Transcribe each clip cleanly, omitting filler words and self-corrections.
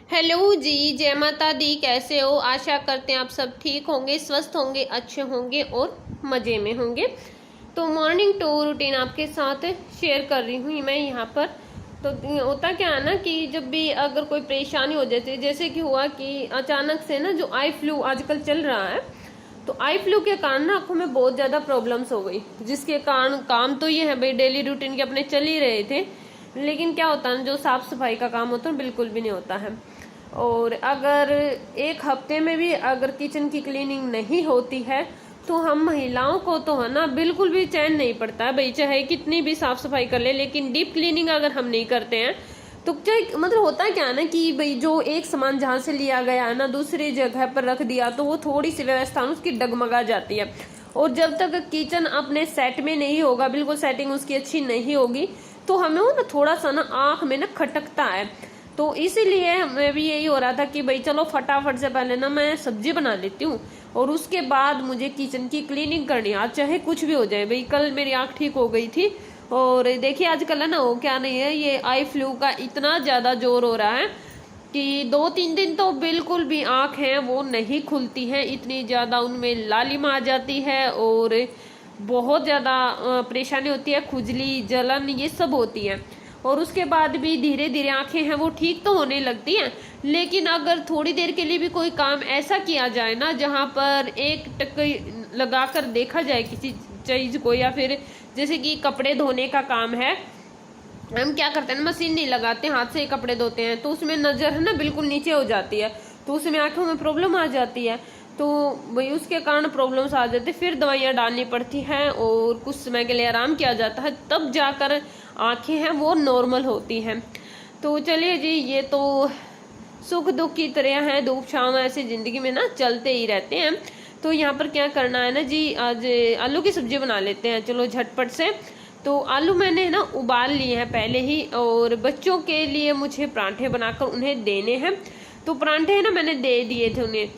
Hello जी, जय माता दी। कैसे हो? आशा करते हैं आप सब ठीक होंगे, स्वस्थ होंगे, अच्छे होंगे और मज़े में होंगे। तो मॉर्निंग टू रूटीन आपके साथ शेयर कर रही हूँ मैं यहाँ पर। तो होता क्या है ना कि जब भी अगर कोई परेशानी हो जाती है, जैसे कि हुआ कि अचानक से ना जो आई फ्लू आजकल चल रहा है, तो आई फ्लू के कारण ना आंखों में बहुत ज़्यादा प्रॉब्लम्स हो गई, जिसके कारण काम तो ये है भाई डेली रूटीन के अपने चल ही रहे थे, लेकिन क्या होता है ना, जो साफ सफाई का काम होता है बिल्कुल भी नहीं होता है। और अगर एक हफ्ते में भी अगर किचन की क्लीनिंग नहीं होती है तो हम महिलाओं को तो है ना बिल्कुल भी चैन नहीं पड़ता है भाई, चाहे कितनी भी साफ सफाई कर ले, लेकिन डीप क्लीनिंग अगर हम नहीं करते हैं तो क्या मतलब होता क्या है ना कि भाई जो एक सामान जहाँ से लिया गया है ना दूसरी जगह पर रख दिया तो वो थोड़ी सी व्यवस्था उसकी डगमगा जाती है। और जब तक किचन अपने सेट में नहीं होगा, बिल्कुल सेटिंग उसकी अच्छी नहीं होगी, तो हमें वो ना थोड़ा सा ना आँख में ना खटकता है। तो इसीलिए हमें भी यही हो रहा था कि भाई चलो फटाफट से पहले ना मैं सब्जी बना लेती हूँ और उसके बाद मुझे किचन की क्लीनिंग करनी है, आज चाहे कुछ भी हो जाए। भाई कल मेरी आँख ठीक हो गई थी और देखिए आजकल है ना वो क्या नहीं है, ये आई फ्लू का इतना ज़्यादा जोर हो रहा है कि 2-3 दिन तो बिल्कुल भी आँख है वो नहीं खुलती है, इतनी ज़्यादा उनमें लालिमा आ जाती है और बहुत ज़्यादा परेशानी होती है, खुजली जलन ये सब होती है। और उसके बाद भी धीरे धीरे आंखें हैं वो ठीक तो होने लगती हैं, लेकिन अगर थोड़ी देर के लिए भी कोई काम ऐसा किया जाए ना जहाँ पर एक टक लगाकर देखा जाए किसी चीज को, या फिर जैसे कि कपड़े धोने का काम है, हम क्या करते हैं ना मशीन नहीं लगाते, हाथ से ही कपड़े धोते हैं, तो उसमें नजर है ना बिल्कुल नीचे हो जाती है, तो उसमें आंखों में प्रॉब्लम आ जाती है। तो वही उसके कारण प्रॉब्लम्स आ जाती है, फिर दवाइयाँ डालनी पड़ती हैं और कुछ समय के लिए आराम किया जाता है, तब जाकर आंखें हैं वो नॉर्मल होती हैं। तो चलिए जी, ये तो सुख दुख की तरह है, धूप छांव ऐसे जिंदगी में ना चलते ही रहते हैं। तो यहाँ पर क्या करना है ना जी, आज आलू की सब्जी बना लेते हैं चलो झटपट से। तो आलू मैंने ना उबाल लिए हैं पहले ही, और बच्चों के लिए मुझे परांठे बनाकर उन्हें देने हैं, तो परांठे है ना मैंने दे दिए थे उन्हें,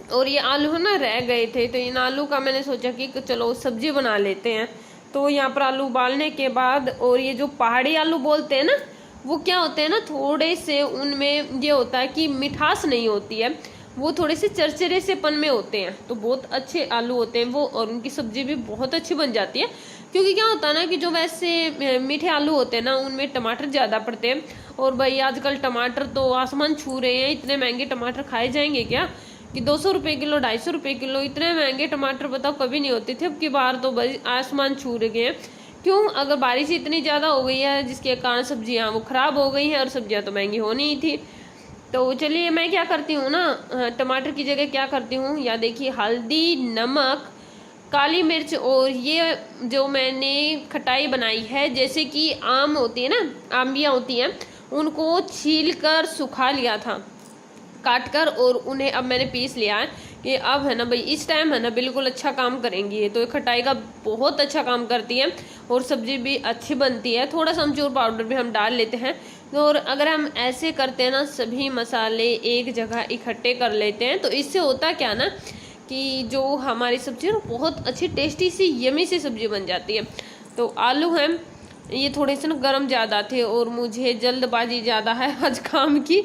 और ये आलू है ना रह गए थे, तो इन आलू का मैंने सोचा कि चलो सब्जी बना लेते हैं। तो यहाँ पर आलू उबालने के बाद, और ये जो पहाड़ी आलू बोलते हैं ना वो क्या होते हैं ना, थोड़े से उनमें ये होता है कि मिठास नहीं होती है, वो थोड़े से चरचरे से पन में होते हैं, तो बहुत अच्छे आलू होते हैं वो, और उनकी सब्जी भी बहुत अच्छी बन जाती है। क्योंकि क्या होता है ना कि जो वैसे मीठे आलू होते हैं ना उनमें टमाटर ज़्यादा पड़ते हैं, और भाई आजकल टमाटर तो आसमान छू रहे हैं, इतने महंगे टमाटर खाए जाएंगे क्या कि 200 रुपये किलो 250 रुपये किलो, इतने महंगे टमाटर बताओ कभी नहीं होते थे, अब की बार तो भाई आसमान छू रहे हैं। क्यों? अगर बारिश इतनी ज़्यादा हो गई है जिसके कारण सब्जियां वो खराब हो गई हैं, और सब्जियां तो महंगी होनी ही थी। तो चलिए मैं क्या करती हूँ ना, टमाटर की जगह क्या करती हूँ, या देखिए हल्दी नमक काली मिर्च, और ये जो मैंने खटाई बनाई है, जैसे कि आम होती है ना, आम्बियाँ होती हैं, उनको छील कर सुखा लिया था काट कर, और उन्हें अब मैंने पीस लिया है कि अब है ना भाई इस टाइम है ना बिल्कुल अच्छा काम करेंगी ये, तो ये खटाई का बहुत अच्छा काम करती है और सब्जी भी अच्छी बनती है। थोड़ा सा अमचूर पाउडर भी हम डाल लेते हैं, और अगर हम ऐसे करते हैं ना सभी मसाले एक जगह इकट्ठे कर लेते हैं, तो इससे होता क्या ना कि जो हमारी सब्जी है ना बहुत अच्छी टेस्टी सी यमी सी सब्जी बन जाती है। तो आलू हैं ये थोड़े से ना गर्म ज़्यादा थे और मुझे जल्दबाजी ज़्यादा है आज काम की,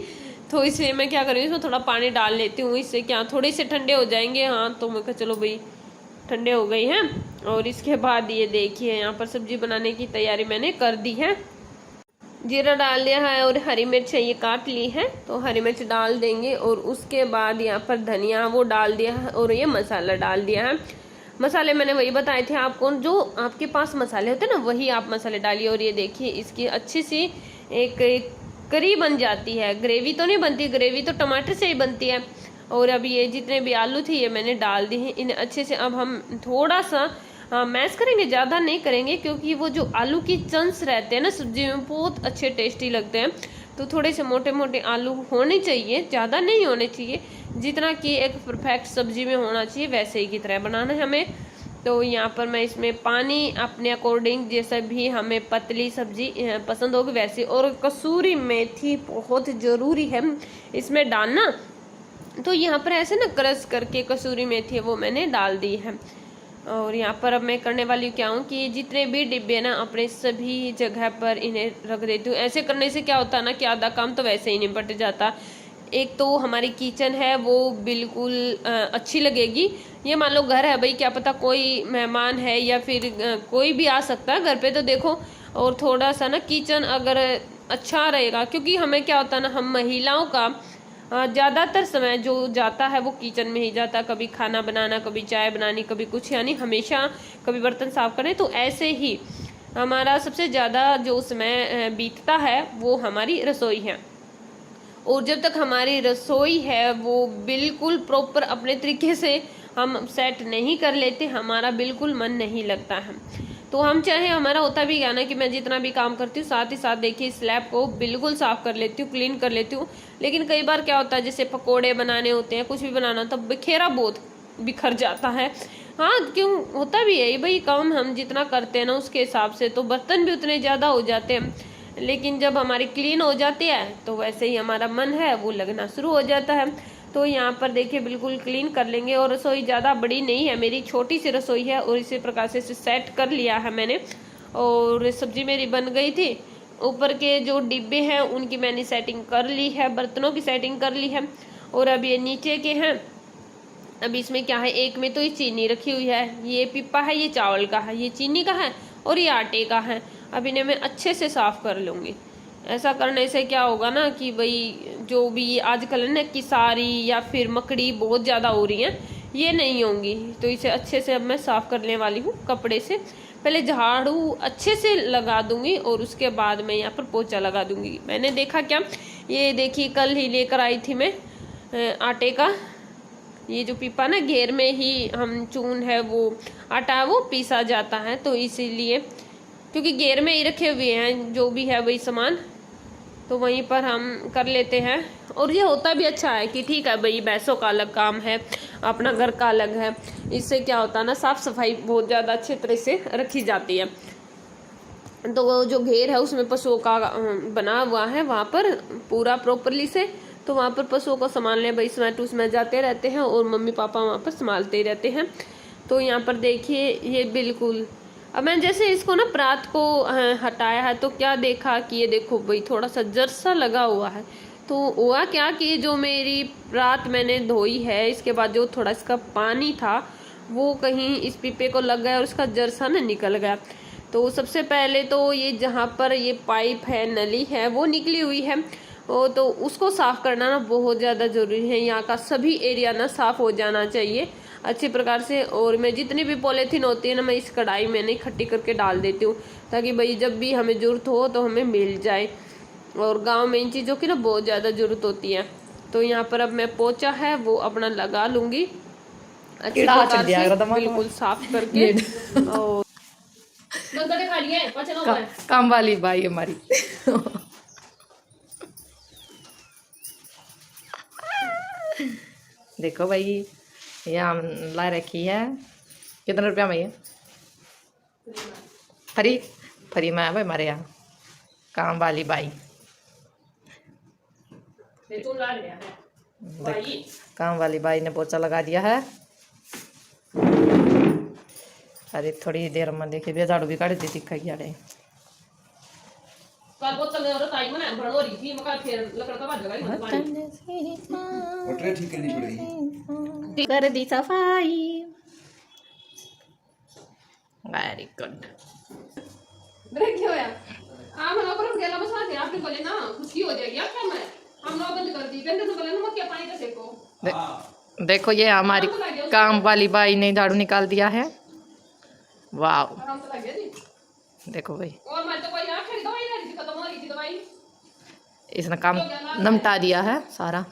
तो इसलिए मैं क्या करूँ इसमें थोड़ा पानी डाल लेती हूँ, इससे क्या थोड़े से ठंडे हो जाएंगे। हाँ तो मैं कहा चलो भाई ठंडे हो गई हैं, और इसके बाद ये देखिए यहाँ पर सब्जी बनाने की तैयारी मैंने कर दी है। जीरा डाल दिया है और हरी मिर्च ये काट ली है, तो हरी मिर्च डाल देंगे, और उसके बाद यहाँ पर धनिया वो डाल दिया है, और ये मसाला डाल दिया है। मसाले मैंने वही बताए थे आपको, जो आपके पास मसाले होते हैं ना वही आप मसाले डालिए। और ये देखिए इसकी अच्छी सी एक करी बन जाती है, ग्रेवी तो नहीं बनती, ग्रेवी तो टमाटर से ही बनती है। और अब ये जितने भी आलू थे ये मैंने डाल दिए हैं, इन्हें अच्छे से अब हम थोड़ा सा मैश करेंगे, ज़्यादा नहीं करेंगे, क्योंकि वो जो आलू की चंक्स रहते हैं ना सब्जी में बहुत अच्छे टेस्टी लगते हैं। तो थोड़े से मोटे मोटे आलू होने चाहिए, ज़्यादा नहीं होने चाहिए, जितना कि एक परफेक्ट सब्जी में होना चाहिए वैसे ही की तरह बनाना है हमें। तो यहाँ पर मैं इसमें पानी अपने अकॉर्डिंग, जैसे भी हमें पतली सब्जी पसंद होगी वैसे, और कसूरी मेथी बहुत ज़रूरी है इसमें डालना, तो यहाँ पर ऐसे ना क्रश करके कसूरी मेथी है वो मैंने डाल दी है। और यहाँ पर अब मैं करने वाली हूँ क्या हूँ कि जितने भी डिब्बे हैं ना अपने सभी जगह पर इन्हें रख देती हूँ। ऐसे करने से क्या होता है ना कि आधा काम तो वैसे ही निपट जाता। एक तो हमारी किचन है वो बिल्कुल अच्छी लगेगी। ये मान लो घर है भाई, क्या पता कोई मेहमान है या फिर कोई भी आ सकता है घर पे, तो देखो। और थोड़ा सा ना किचन अगर अच्छा रहेगा, क्योंकि हमें क्या होता है ना, हम महिलाओं का ज़्यादातर समय जो जाता है वो किचन में ही जाता है। कभी खाना बनाना, कभी चाय बनानी, कभी कुछ, यानी हमेशा कभी बर्तन साफ करें। तो ऐसे ही हमारा सबसे ज़्यादा जो समय बीतता है वो हमारी रसोई है। और जब तक हमारी रसोई है वो बिल्कुल प्रॉपर अपने तरीके से हम सेट नहीं कर लेते, हमारा बिल्कुल मन नहीं लगता है। तो हम चाहे, हमारा होता भी क्या ना कि मैं जितना भी काम करती हूँ साथ ही साथ देखिए स्लैब को बिल्कुल साफ कर लेती हूँ, क्लीन कर लेती हूँ। लेकिन कई बार क्या होता है, जैसे पकोड़े बनाने होते हैं, कुछ भी बनाना होता है, बिखेरा बहुत बिखर जाता है। हाँ, क्यों होता भी है भाई, काम हम जितना करते हैं ना उसके हिसाब से तो बर्तन भी उतने ज़्यादा हो जाते हैं। लेकिन जब हमारी क्लीन हो जाती है तो वैसे ही हमारा मन है वो लगना शुरू हो जाता है। तो यहाँ पर देखिए बिल्कुल क्लीन कर लेंगे। और रसोई ज़्यादा बड़ी नहीं है, मेरी छोटी सी रसोई है और इसी प्रकार से इसे सेट कर लिया है मैंने। और सब्जी मेरी बन गई थी। ऊपर के जो डिब्बे हैं उनकी मैंने सेटिंग कर ली है, बर्तनों की सेटिंग कर ली है। और अब ये नीचे के हैं, अब इसमें क्या है, एक में तो ये चीनी रखी हुई है, ये पिप्पा है, ये चावल का है, ये चीनी का है और ये आटे का है। अब इन्हें मैं अच्छे से साफ कर लूँगी। ऐसा करने से क्या होगा ना कि भाई जो भी आजकल है ना कि सारी या फिर मकड़ी बहुत ज़्यादा हो रही हैं, ये नहीं होंगी। तो इसे अच्छे से अब मैं साफ करने वाली हूँ कपड़े से। पहले झाड़ू अच्छे से लगा दूंगी और उसके बाद मैं यहाँ पर पोछा लगा दूंगी। मैंने देखा क्या, ये देखिए कल ही लेकर आई थी मैं आटे का ये जो पीपा ना, घेर में ही हम चून है वो आटा है वो पीसा जाता है। तो इसीलिए क्योंकि घेर में ही रखे हुए हैं जो भी है वही सामान, तो वहीं पर हम कर लेते हैं। और ये होता भी अच्छा है कि ठीक है भाई, भैंसों का अलग काम है, अपना घर का अलग है। इससे क्या होता है ना, साफ सफाई बहुत ज़्यादा अच्छे तरह से रखी जाती है। तो वो जो घेर है उसमें पशुओं का बना हुआ है, वहाँ पर पूरा प्रॉपरली से, तो वहाँ पर पशुओं को संभालने भाई समय टू समय जाते रहते हैं और मम्मी पापा वहाँ पर संभालते ही रहते हैं। तो यहाँ पर देखिए ये बिल्कुल, अब मैं जैसे इसको ना प्रात को हटाया है तो क्या देखा कि ये देखो भाई थोड़ा सा जरसा लगा हुआ है। तो हुआ क्या कि जो मेरी प्रात मैंने धोई है, इसके बाद जो थोड़ा इसका पानी था वो कहीं इस पीपे को लग गया और उसका जरसा ना निकल गया। तो सबसे पहले तो ये जहाँ पर ये पाइप है, नली है, वो निकली हुई है, वो तो उसको साफ़ करना ना बहुत ज़्यादा ज़रूरी है। यहाँ का सभी एरिया ना साफ़ हो जाना चाहिए अच्छे प्रकार से। और मैं जितनी भी पॉलीथीन होती है ना, मैं इस कढ़ाई में नहीं इकट्ठी करके डाल देती हूँ, ताकि भाई जब भी हमें ज़रूरत हो तो हमें मिल जाए। और गांव में इन चीज़ों की ना बहुत ज़्यादा ज़रूरत होती है। तो यहाँ पर अब मैं पोछा है वो अपना लगा लूँगी अच्छी प्रकार से, बिल्कुल साफ करके। और काम वाली बाई हमारी देखो भाई, ये आम ला रखी है, कितना रुपया में ये फ्री फ्री में है भाई हमारे यहाँ। काम वाली बाई, काम वाली बाई ने पोछा लगा दिया है। अरे थोड़ी देर में देखिए भी झाड़ू भी काट दी दिखा गया रे। कर दी सफाई, वेरी गुड। आपने बोले ना खुशी हो जाएगी, क्या मैं हम लोग बंद कर दी, तो बोले ना क्या पानी का सेको। देखो ये हमारी काम वाली बाई ने झाड़ू निकाल दिया है। वाह, देखो भाई और मैं तो कोई आखिरी दवाई नहीं खत्म हो रही थी दवाई, इसने काम निपटा दिया है सारा।